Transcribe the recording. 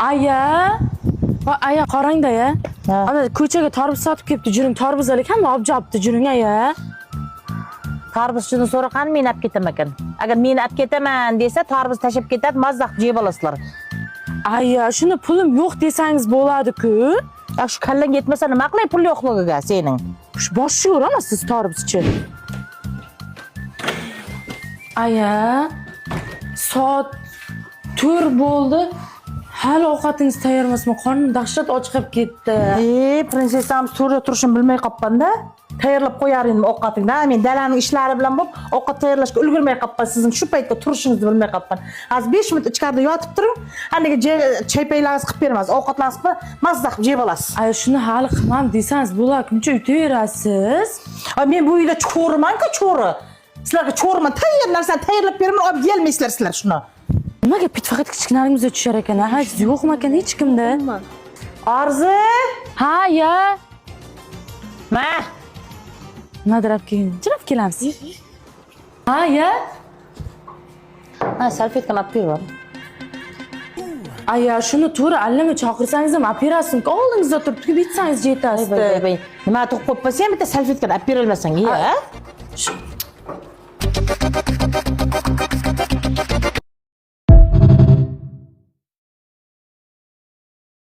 Aya. Aya qarang-da ya. Ana ko'chaga tarvuz sotib kelibdi, juring tarvuz alik hamma olib jabdi juring aya. Tarvuzchini so'ragan men olib ketaman. Agar men olib ketaman desa, tarvuz tashib ketadi, mazaq jeb olasizlar. Aya, shuni pulim yo'q desangiz bo'ladi-ku. Shu kallang yetmasa nima qilay pul yo'qligiga sening? Shu boshqa ko'ramasiz tarvuzchi. Aya, soat 4 bo'ldi. Hali ovqatingiz tayyor emasmi? Qornim dahshat ochqib ketdi. Prinsessamiz to'rda turishini bilmay qolibman-da. Tayyorlab qo'yar edim ovqatingni. Men dalaning ishlari bilan bo'lib, ovqat tayyorlashga ulgurmay qolibman. Sizning shu paytda turishingizni bilmay qolibman. Hozir 5 minut ichkarida yotib turing. Aniga chaypaylaringizni qilib beramiz. Ovqatlaringizni mazza qilib jeb olasiz. Aya, shuni hali qilmam desangiz bo'ladi. Muncha uytaverasiz. Men bu uyda cho'riman-ku, cho'ri. Sizlarga cho'riman, tayyor narsani tayyorlab beraman, olib yeyolmaysizlar sizlar shuni. Nimaga pit faqat kichkinaligimizda tushar ekan? Ha, yo'qmi ekan hech kimda? Arzi? Ha, ya. Ma. Nadirab keling. Jirab kelamsiz. Ha, ya. Ha, salfetkani olib berib. Aya, shuni to'g'ri allama chaqirsangiz ham operatsiyani oldingizda turibdi, bitsangiz yetasiz. Nima to'qib qo'yib qo'ysam, bitta salfetkani olib bera olmasang, ya?